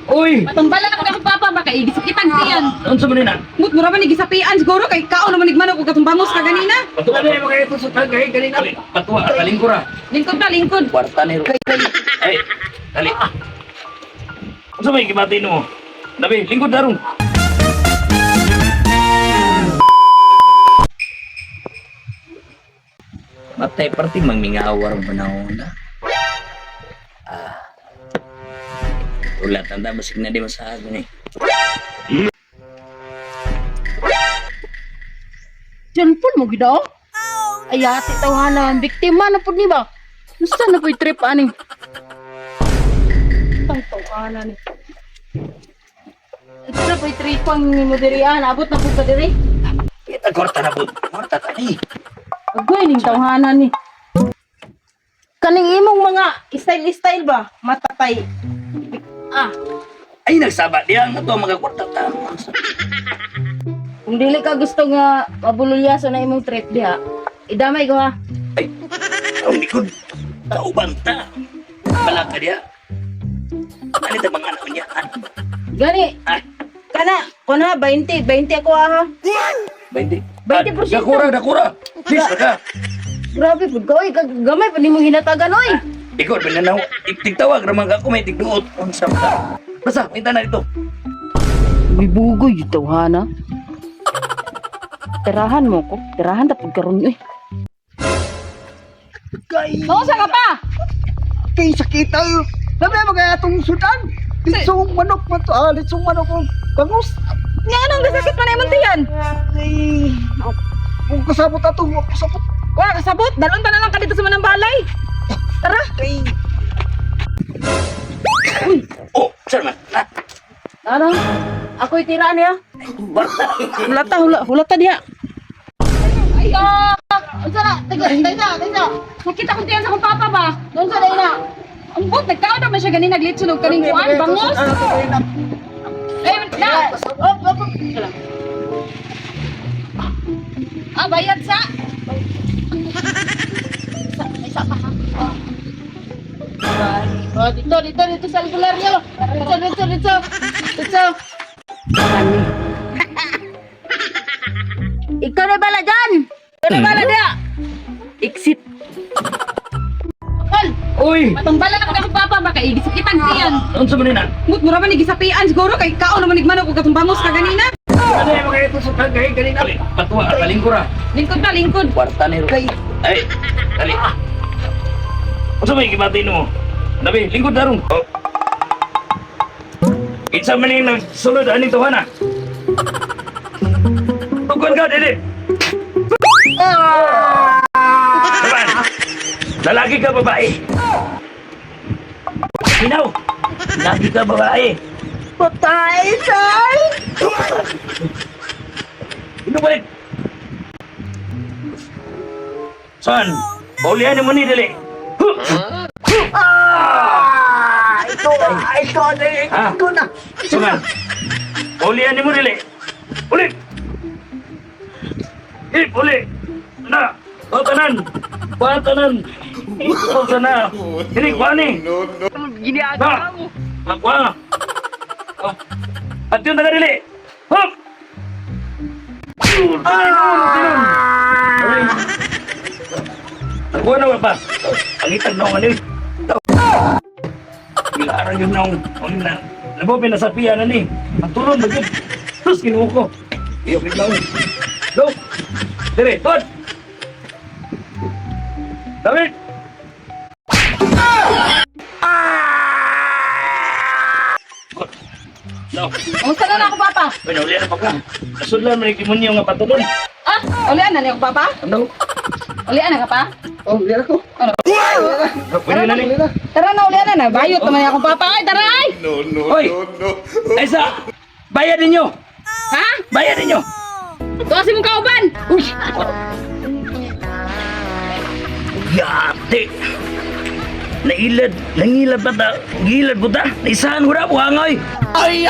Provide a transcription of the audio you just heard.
Uy! Patumbala na ko papa baka igisakitan siyan. Ano sa manina? Mut mura man igisapian siguro kay kao naman igmanok ug katumbangos ka ganina. Patuwa na yung mga ito sa tagay kanina. Patuwa, kalingkura. Lingkod ka lingkod. Kwarta ni Ro. Ay, dali. Ano sa may kibati mo? Nabi, lingkod darong. Matay parti mangmingawar mo na una. Ulat tanda basig na di masabi ni. Diyan po mo gida. Ay ate tawanan, biktima na po ni ba? Gusto na po trip ani. Tang tawanan. Ito po tripang ni mo diri abot na po ka diri. Kita kwarta na po. Kwarta tani. Agoy ning tawanan ni. Kaning imong mga style ba? Matatay. Ay nagsaba diyan na to mga kwarta ta. Kung dili ka gusto nga mabululyaso na imong trip diha, idamay ko ha. Ay, ang likod. Kauban ta. Bala ka diya. Ano ito mga anak niya? Gani, Ay, kana 20 ako ha. 20. 20%. Dakura. Please, ka. Grabe pud ka oy, gamay pa nimo hinatagan oy. Ikaw, binanaw. Tigtawag naman ka ako may tigduot. Ang sabta. Basta, may tanan ito. May bugoy yung tawhana. Tirahan mo ko. Tirahan tapos karon eh. Nausa ka pa. Kay sakit tayo. Sabi mo kaya itong sudan. Litsong manok mo to. Litsong manok ko. Bangus. Nga anong gasakit man imong tiyan? Ay. Kung kasabot ato. Huwag kasabot. Wa kasabot, dalon pa na lang ka dito sa manang balay. Tara. Ay. Oh, saan man? Ano? Ako'y tiraan niya. Barta. Hulata diha. Ay, unsa na? Teka. Nakita ko tiyan sa akong papa ba? Doon sa na. Ang bot, nagkaon naman siya ganin naglitso ng kaning kuan, bangos. Eh, na. Bayad sa. Isa pa ha. Oh, dito sa regular niyo. Dito. Ikaw na bala dyan. Ikaw na bala diha. Exit. Kol, Uy! patumbala na ko akong papa baka igisakitan siyan. Ano sa manina? Mut mura man igisapian siguro kay kao naman igmanok ug katumbangos ka ganina. Ano yung mga ito sa tagay kanina? Patuwa, kalingkura. Lingkod ka lingkod. Kwarta ni Ro. Ay, dali. Ano sa may kibati mo? Nabi, lingkod darong. Oh. Isa man yung nagsulod, aning tuhan ah. Tugon ka, dili. Naman, lalaki ka babae. Hinaw, lalaki ka babae. Patay, say. Ino balik. Son, baulihan mo ni dili. Ito na. Sungan. Baulihan mo dili. Uli. Uli. Na. Patanan. Ito sana. Hindi kwa ni. Ginagawa mo. Akwa. At yun na dili. Hop. Ako na ba? Pangitan na ako ano eh. Ilarang yun na Labo pinasapian na ni. Matulong na yun. Terus kinuha ko. Iyo bigla ko. Go! Dire, tod! David! No. Unsa na ako papa? Bueno, uli na pa ka. Nasudlan mo yung kimunyo nga patulong. Ulian na ni ako papa? Ano? Ulian na ka pa? Oh, lihat ako. Pwede na ni. Tara na ulian na. Bayot naman ni akong papa. Ay, tara ay! Hoy! Aisa! Bayad ninyo! Ha? Bayad ninyo! Tuwasin mong kauban! Uy! Yate! Nangilad pa ta. Gilad po ta. Naisahan ko na po hangoy. Ay!